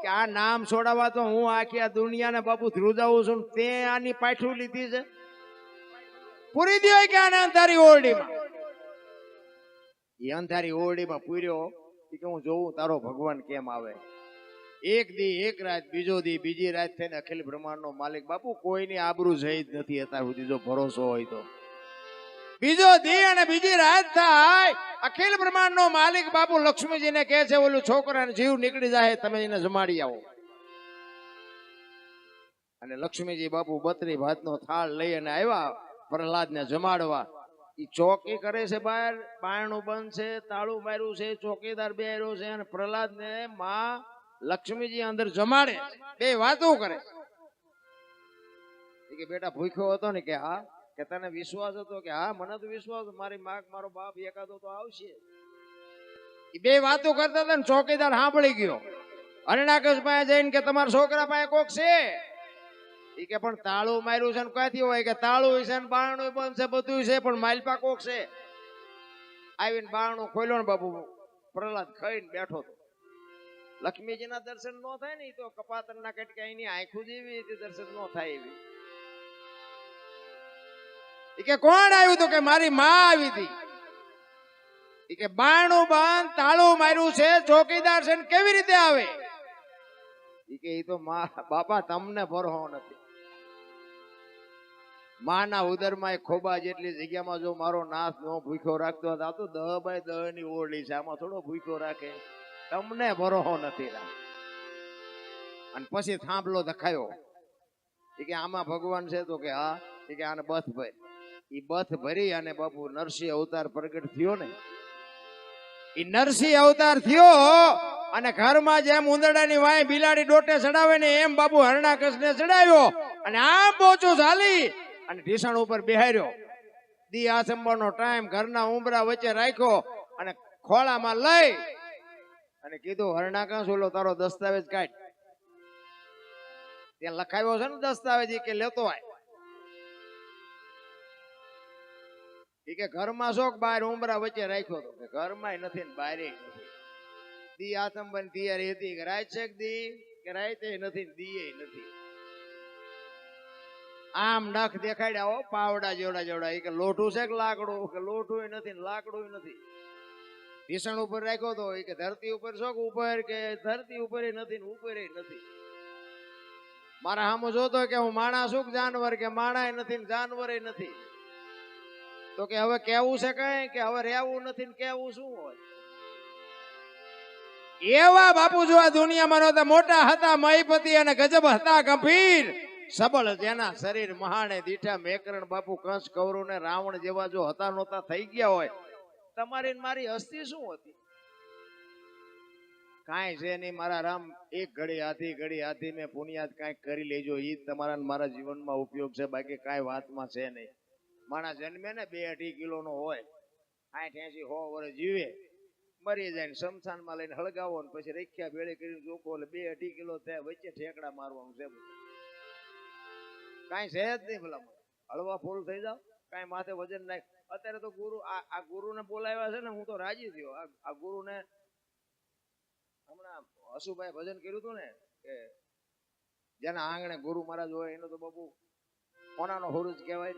કે આ નામ છોડાવવા તો હું આખી આ દુનિયાને બાપુ ધ્રુજાવું છું તે આની પાછું લીધી છે પૂરી દો કે આને અંધારી ઓરડીમાં. એ અંધારી ઓરડીમાં પૂર્યો કે હું જોઉં તારો ભગવાન કેમ આવે. એક દી એક રાત બીજો દી બીજી રાત થઈને અખિલ બ્રહ્માંડનો માલિક બાપુ કોઈની આબરૂ જઈ જ નથી અત્યાર સુધી જો ભરોસો હોય તો. બીજો દી અને બીજી રાત થાય અખિલ બ્રહ્માંડનો માલિક બાપુ લક્ષ્મીજીને કહે છે ઓલું છોકરાને જીવ નીકળી જાય તમે એને જમાડી આવો. અને લક્ષ્મીજી બાપુ 32 ભાતનો થાળ લઈ અને આવ્યા પ્રહલાદને જમાડવા. ઈ ચોકી કરે છે બહાર બારણું બંધ છે તાળું માર્યું છે ચોકીદાર બેહર્યો છે અને પ્રહલાદને માં લક્ષ્મીજી અંદર જમાડે બે વાતો કરે કે બેટા ભૂખ્યો હતો ને કે હા કે તને વિશ્વાસ હતો કે હા મને તો વિશ્વાસ મારી માગ મારો બાપ એકાદો તો આવશે. એ બે વાતો કરતા હતા ને ચોકીદાર સાંભળી ગયો. હરણાકંસ પાસે જઈને કે તમારા છોકરા પાસે કોક છે એ કે પણ તાળું માર્યું છે ને ક્યાંથી હોય કે તાળું છે ને બારણું બંધ છે બધું છે પણ માલપા કોક છે. આવીને બારણું ખોલ્યો ને બાપુ પ્રહલાદ ખાઈને બેઠો હતો. લક્ષ્મીજીના દર્શન નો થાય ને તો કપાતરના કટકા એની આંખું જેવી દર્શન નો થાય એવી. કે કોણ આવ્યું તો કે મારી માં આવી હતી. કે બારણું બંધ તાળું માર્યું છે ચોકીદાર છે ને કેવી રીતે આવે. કે એ તો બાપા તમને ભરોસો નથી. માના ઉદરમાં ખોબા જેટલી જગ્યામાં જો મારો નાથ નો ભૂખ્યો રાખતો હતો આ તો 10 બાય 10 ની ઓરડી છે આમાં થોડો ભૂખ્યો રાખે. તમને ભરોસો નથી. અને પછી થાંભલો દખાયો કે આમાં ભગવાન છે તો કે હા કે આને બથ ભર. એ બથ ભરી અને બાપુ નરસિંહ અવતાર પ્રગટ થયો ને એ નરસિંહ અવતાર થયો અને ઘરમાં જેમ ઉંદરડાની વાય બિલાડી ડોટે ચડાવે ને એમ બાપુ હરણાકંસને ચડાવ્યો અને આમ પોચું ચાલી અને ઢીસણ ઉપર બેહાર્યો. દી આસંબરનો ટાઈમ ઘરના ઉંબરા વચ્ચે રાખ્યો અને ખોળામાં લઈ અને કીધું હરણાકંસ ઓલો તારો દસ્તાવેજ કાઢ. ત્યાં લખાવ્યો છે ને દસ્તાવેજ કે લેતો આય. કે ઘરમાં શોખ બહાર ઉંબરા વચ્ચે રાખ્યો હતો કે ઘરમાં નથી ને બહાર નથી. દી આસંબન તૈયારી હતી કે રાત છે દી કે રાતે નથી દીએ નથી. આમ નખ દેખાડ્યા હો પાવડા જેવડા જેવડા. કે લોઠું છે કે લાકડું કે લોઠું નથી લાકડું નથી. ભીષણ ઉપર રાખ્યો તો કે ધરતી ઉપર શોખ ઉપર કે ધરતી ઉપર નથી ને ઉપર નથી. મારા સામું જોતો કે હું માણસ છું જાનવર કે માણા નથી ને જાનવર નથી. તો કે હવે કેવું છે કઈ કે હવે રહેવું નથી ને કેવું શું હોય. એવા બાપુ જો આ દુનિયામાં નહોતા. મોટા હતા મહીપતિ અને ગજબ હતા ગંભીર સબળ જેના શરીર મહાણે દીઠા મેકરણ બાપુ કંસ કૌરવ ને રાવણ જેવા જો હતા નહોતા થઈ ગયા હોય તમારી મારી હસ્તી શું હતી. કાંઈ છે નહીં મારા રામ. એક ઘડી હાથી મેં પુણ્યાત કાંઈક કરી લેજો ઈ તમારા મારા જીવનમાં ઉપયોગ છે. બાકી કાંઈ વાતમાં છે નહીં. માણસ જન્મે ને 2-2.5 કિલોનો હોય 60-80 વર્ષ જીવે મરી જાય ને શમશાનમાં લઈને હળગાવો ને પછી રેખ્યા ભેળી કરીને જોખો એટલે 2-2.5 કિલો થાય વચ્ચે ઠેકડા મારવાનું છે. કાંઈ છે જ નહીં ભલા હળવા ફૂલ થઈ જાવ કાંઈ માથે વજન નાખ. અત્યારે તો ગુરુ આ ગુરુને બોલાવ્યા છે ને હું તો રાજી થયો. આ ગુરુને હમણાં હસુભાઈ ભજન કર્યું હતું ને કે જેના આંગણે ગુરુ મહારાજ હોય એનો તો બાપુ કોનાનો હુરુજ કહેવાય.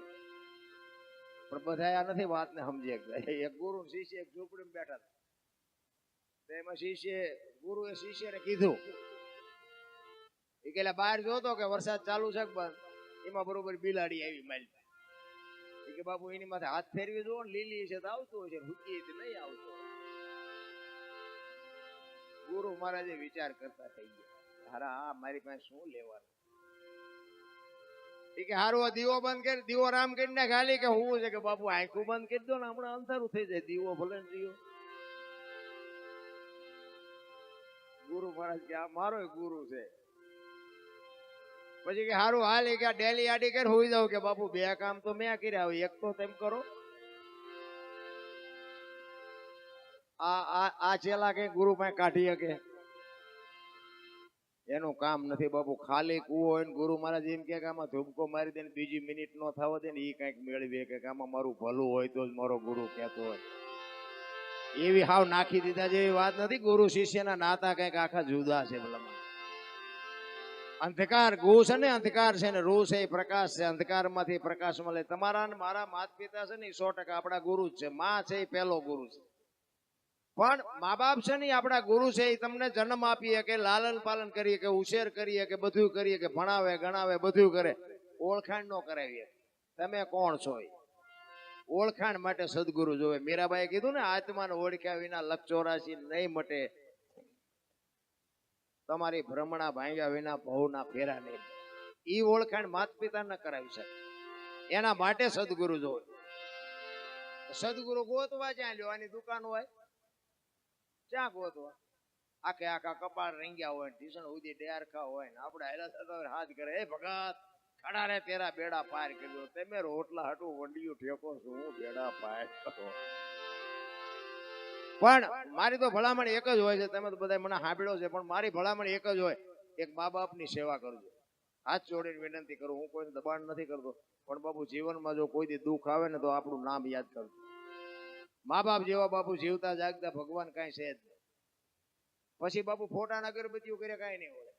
પણ બધા નથી વાતને સમજી શકતા. એક ગુરુ શિષ્ય એક ઝૂંપડીમાં બેઠા હતા. એમાં ગુરુએ શિષ્યને કીધું કે બહાર જોતો કે વરસાદ ચાલુ છે બંધ. એમાં બરોબર બિલાડી આવી મારી કે બાપુ એની માથે હાથ ફેરવી દો ને લીલી છે તો આવતું હોય છે હુકી છે નહીં આવતો. ગુરુ મહારાજે વિચાર કરતા થઈ ગયા હારા હા મારી પાસે શું લેવાનું. કે હારું દીવો બંધ કરી દીવો રામ કરીને ખાલી કે હું છે કે બાપુ આંખું બંધ કરી દો ને હમણાં અંધારું થઈ જાય દીવો ભલે દીવો. ગુરુ મહારાજ કે આ મારો ગુરુ છે. પછી કે હારું હાલ કે ડેલી આડી કર હોઈ જાવ કે બાપુ બે કામ તો મેં કર્યા હોય, એક તો તેમ કરો. આ ચેલા કે ગુરુ પાસે કાઢી શકે એનું કામ નથી બાપુ. ખાલી કૂવો હોય ને ગુરુ મહારાજ એમ કે આમાં ધૂમકો મારી દે બીજી મિનિટ નો થવા દે ને એ કઈક મેળવી કે આમાં મારું ભલું હોય તો જ મારો ગુરુ કહેતો હોય. એવી હાવ નાખી દીધા જેવી વાત નથી. ગુરુ શિષ્યના નાતા કઈક આખા જુદા છે. ભલામાં અંધકાર ગુ છે ને, અંધકાર છે ને રૂ છે એ પ્રકાશ છે. અંધકાર માંથી પ્રકાશ મળે. તમારા ને મારા માતા પિતા છે ને 100% આપણા ગુરુ જ છે. માં છે એ પહેલો ગુરુ છે. પણ મા બાપ છે ને આપણા ગુરુ છે. એ તમને જન્મ આપીએ કે લાલન પાલન કરીએ કે ઉછેર કરીએ કે બધું કરીએ કે ભણાવે ગણાવે બધું કરે, ઓળખાણ નો કરાવીએ તમે કોણ છો. ઓળખાણ માટે સદગુરુ જોવે. મીરાબાઈએ કીધું ને આત્માને ઓળખ્યા વિના લખ 84 નહીં મટે, તમારી ભ્રમણા ભાંગ્યા વિના ભવના ફેરા નહીં. ઈ ઓળખાણ માતા પિતા ન કરાવી શકે. એના માટે સદગુરુ જોવે. સદગુરુ ગોતવા જ્યાં લેવાની દુકાન હોય ક્યાં ગોતવા? આખે આખા કપાળ રંગ્યા હોય, ઢીસણ સુધી ડેરખા હોય ને આપણે હેલા થતા હાથ કરે, એ ભગત ખડા રે તેરા બેડા પાર કર્યો. તમે રોટલા હાટું વંડિયું ઠેકો છો, હું બેડા પાર કરો. પણ મારી તો ભલામણ એક જ હોય છે. તમે તો બધા મને સાંભળ્યો છે, પણ મારી ભલામણ એક જ હોય, એક મા બાપની સેવા કરજો. હાથ જોડીને વિનંતી કરું. હું કોઈને દબાણ નથી કરતો, પણ બાપુ જીવનમાં જો કોઈ દી દુઃખ આવે ને તો આપણું નામ યાદ કરજો. મા બાપ જેવા બાપુ જીવતા જાગતા ભગવાન કઈ છે જ નહીં. પછી બાપુ ફોટાના અગરબત્તીઓ કરે કઈ નહીં હોય.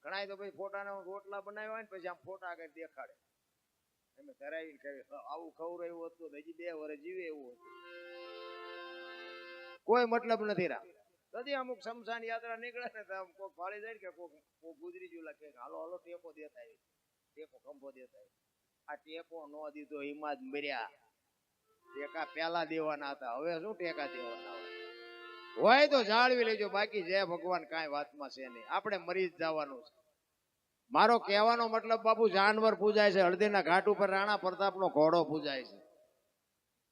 ઘણા તો પછી ફોટાના રોટલા બનાવ્યા હોય ને પછી આમ ફોટા આગળ દેખાડે. તમે ધરાવીને કહે આવું ખવડાવ્યું હતું તો હજી 2 વર્ષ જીવે એવું હતું. કોઈ મતલબ નથી રા. કદી અમુક શમશાન યાત્રા નીકળે ને તો કોઈક ફાળી જાય કે કોઈક ગુજરી જેવું લાગે, હાલો હાલો ટેકો દેતા આવી, ટેકો ખંભો દેતા આવી. આ ટેકો નો દીધો એમાં જ મર્યા. ટેકા પેલા દેવાના હતા, હવે શું ટેકા દેવાના હોય તો જાળવી લેજો. બાકી જય ભગવાન કાંઈ વાતમાં છે નહીં. આપણે મરી જ જવાનું છે. મારો કહેવાનો મતલબ બાપુ જાનવર પૂજાય છે. હળદીના ઘાટ ઉપર રાણા પ્રતાપનો ઘોડો પૂજાય છે.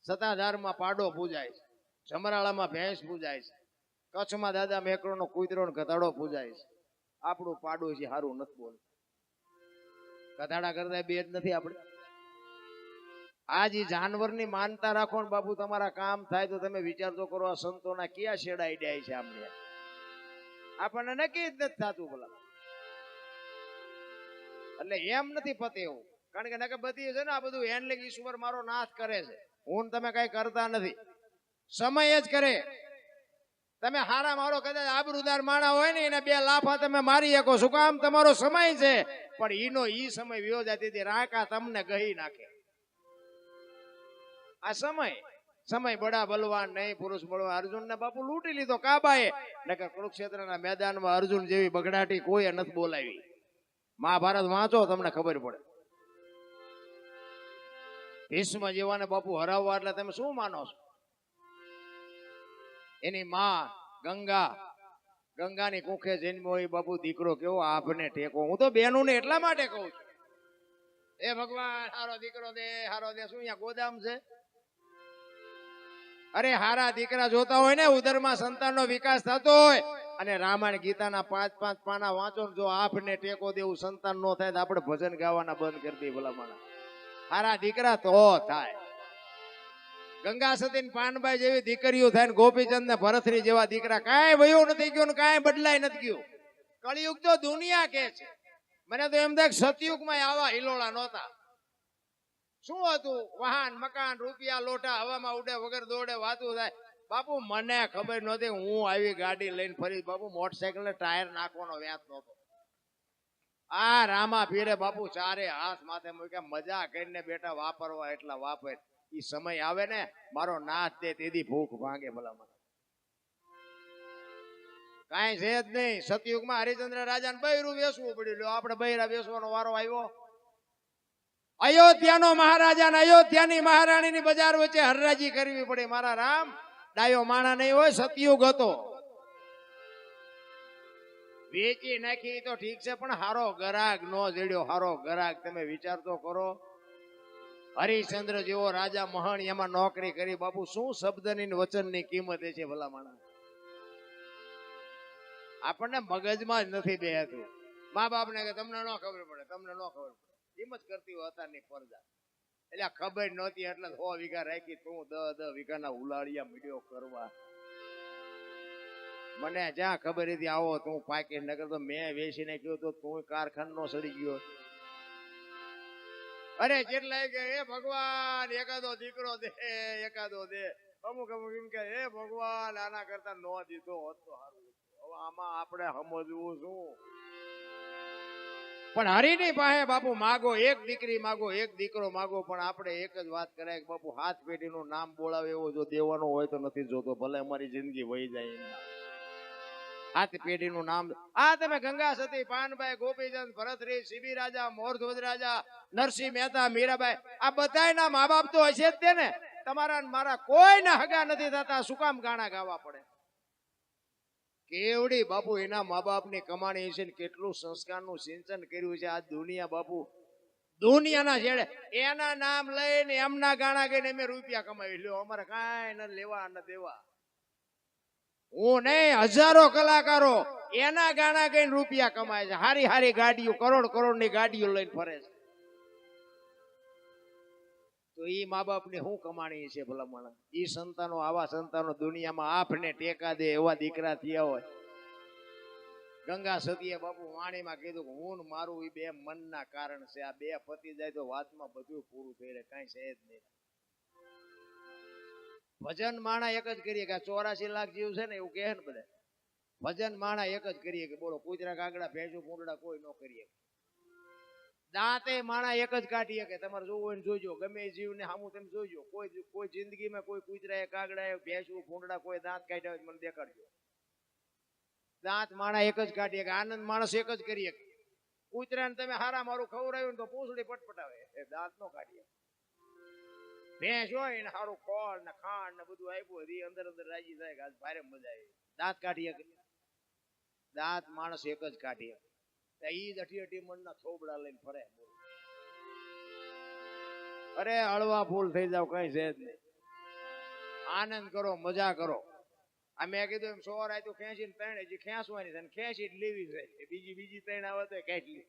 સતાધારમાં પાડો પૂજાય છે. સમરાળામાં ભેંસ પૂજાય છે. કચ્છમાં દાદા મેકરોનો કૂતરો ને ગધાડો પૂજાય છે. આપણું પાડું છે સારું નથી બોલ. ગધાડા કરતા બે જ નથી આપણે. આજ જાનવરની માનતા રાખો ને બાપુ તમારા કામ થાય તો તમે વિચાર તો કરો આ સંતોના ક્યાં છેડા આઈડિયા છે. આમને આપણને નક્કી જ નથી થતું ભલા. એટલે એમ નથી પતે એવું. કારણ કે નકે બધી છે ને આ બધું હેન્ડલિંગ ઈશ્વર મારો નાશ કરે છે. હું તમે કઈ કરતા નથી, સમય જ કરે. તમે હારા મારો કદાચ આબરૂદાર માણા હોય ને એને 2 લાફા તમે મારી શકો. શું કામ? તમારો સમય છે. પણ ઈનો ઈ સમય વ્યો જતી રાકા તમને ગહી નાખે. આ સમય બડા બલવાન નહીં, પુરુષ બળવાન. અર્જુન ને બાપુ લૂંટી લીધો કાબાએ. નકર કુરુક્ષેત્રના મેદાનમાં અર્જુન જેવી બગડાટી કોઈ નથી બોલાવી. મહાભારત વાંચો તમને ખબર પડે. ભીષ્મ જેવાને બાપુ હરાવવા એટલે તમે શું માનો છો? એની માં ગંગાની કુખે જન્મ હોય બાપુ દીકરો કેવો આપને ટેકો. હું તો બેનું ને એટલા માટે કહું છું, એ ભગવાન હારો દીકરો દે, હારો દે. શું અહીંયા ગોદામ છે? અરે હારા દીકરા જોતા હોય ને ઉદરમાં સંતાનનો વિકાસ થતો હોય અને રામાયણ ગીતાના 5-5 પાના વાંચો ને જો આપને ટેકો દેવું સંતાન નો થાય તો આપણે ભજન ગાવાના બંધ કરી દઈએ ભલામણા. હારા દીકરા તો થાય. ગંગા સતી પાનબાઈ જેવી દીકરીઓ થાય ને ગોપીચંદ ને ભરતરી જેવા દીકરા. કાંઈ વયું નથી ગયું ને કાંઈ બદલાય નથી ગયું. કળિયુગ તો દુનિયા કે છે. મને તો એમ થાય સતયુગમાં આવા હિલોળા નહોતા. શું હતું? વાહન મકાન રૂપિયા લોટા હવામાં ઉડે વગર દોડે વાતું થાય. બાપુ મને ખબર નહોતી. હું આવી ગાડી લઈને ફરી બાપુ મોટરસાયકલ ને ટાયર નાખવાનો વ્યાત નહોતો. આ રામા પીરે બાપુ 4 હાથ માથે મૂક્યા. મજા કરીને બેટા વાપરવા એટલા વાપર. ઈ સમય આવે ને મારો નાથ દે તેથી ભૂખ ભાંગે ભલામાં. કાંઈ છે જ નહીં. સતયુગમાં હરિચંદ્ર રાજાને બૈરું વેસવું પડ્યું. લ્યો આપણે બૈરા વેસવાનો વારો આવ્યો. અયોધ્યાનો મહારાજા ને અયોધ્યાની મહારાણીની બજાર વચ્ચે હરરાજી કરવી પડે. મારા રામ ડાયો માણા નહીં હોય. સતયુગ હતો. વેચી નાખી તો ઠીક છે, પણ હારો ગરાગ નો જડ્યો. હારો ગરાગ તમે વિચાર તો કરો. હરિશ્ચંદ્ર જેવો રાજા મહાન એમાં નોકરી કરી. બાપુ શું શબ્દની વચનની કિંમત છે ભલા માણસ. આપણને મગજમાં જ નથી બેહતું. મા બાપ ને કે તમને ન ખબર પડે, તમને ન ખબર પડે, એમ જ કરતી હોય અત્યારની પરજા. એટલે ખબર નહોતી એટલે 100 વીઘા રાખી, તું 10 વીઘાના ઉલાળિયા મીડિયો કરવા. મને જ્યાં ખબર હતી આવો તું પાકી, નગર તો મેં વેચીને ગયો તો તું કારખાનો સડી ગયો. અરે જેટલા કે હે ભગવાન એકાદો દીકરો દે, એકાદો દે. અમુક એમ કે હે ભગવાન આના કરતા નો દીધો હોત તો સારું. હવે આમાં આપણે સમજવું શું? પણ હરીની પાસે બાપુ માગો, એક દીકરી માગો, એક દીકરો માગો, પણ આપણે એક જ વાત કરાય કે બાપુ 7 પેઢીનું નામ બોલાવે એવો જો દેવાનો હોય તો નથી જોતો, ભલે અમારી જિંદગી વહી જાય એમ. 7 પેઢીનું નામ. આ તમે ગંગા સતી, પાનભાઈ, ગોપીચંદ, ભરતરી, સીબી રાજા, મોરધ્વજ રાજા, નરસિંહ મહેતા, મીરાબાઈ, આ બધાયના મા બાપ તો હશે જ તે ને. તમારા મારા કોઈના હગા નથી થતા, શું કામ ગાણા ગાવા પડે? કેવડી બાપુ એના મા બાપની કમાણી છે ને કેટલું સંસ્કારનું સિંચન કર્યું છે. આ દુનિયા બાપુ દુનિયાના છેડે એના નામ લઈને એમના ગાણા ગાઈને અમે રૂપિયા કમાવી લ્યો. અમારે કાંઈ ન લેવા ન દેવા. હું નહીં, હજારો કલાકારો એના ગાણા ગાઈને રૂપિયા કમાય છે. હારી હારી ગાડીઓ, કરોડ ની ગાડીઓ લઈને ફરે છે. તો ઈ મા બાપ ની શું કમાણી છે ભલામણ? ઈ સંતાનો, આવા સંતાનો દુનિયામાં આપને ટેકા દે એવા દીકરા થયા હોય. ગંગા સતીએ બાપુ વાણીમાં કીધું કે હું મારું એ 2 મનના કારણ છે. આ 2 પતિ જાય તો વાતમાં બધું પૂરું થઈ રહે, કાંઈ છે જ નહીં. ભજન માણા એક જ કરીએ કે 84 લાખ જીવ છે ને એવું કહે ને બધા. ભજન માણા એક જ કરીએ કે બોલો કૂતરા કાગડા ભેંસું કુંડડા કોઈ ન કરીએ. દાંતે માણા એક જ કાઢીએ કે તમારે જોવું હોય ને જોઈજો, ગમે એ જીવને સામું તમે જોઈજો. કોઈ જિંદગીમાં કોઈ કૂતરાએ કાગડાએ ભેંસું ભૂંડડા કોઈ દાંત કાઢ્યા હોય મને દેખાડજો. દાંત માણા એક જ કાઢીએ કે આનંદ માણસ એક જ કરીએ. કૂતરાને તમે હારા મારું ખવડાવ્યું ને તો પૂંછડી પટપટાવે, એ દાંત નો કાઢીએ. ભેંસ હોય ને સારું ખોળ ને ખાંડ ને બધું આપ્યું એ અંદર અંદર રાજી થાય કે આજ ભારે મજા આવી. દાંત કાઢીએ, દાંત માણસ એક જ કાઢીએ. ઈ જ 88 મણના થોબડા લઈને ફરે. અરે હળવા ફૂલ થઈ જાવ, કઈ છે જ નહીં. આનંદ કરો, મજા કરો. આ મેં કીધું એમ 100 રાખ્યું, ખેંચીને 3 હજી ખેંચવાની છે, ખેંચી જ લેવી છે. બીજી 3 આવે તો કેટલી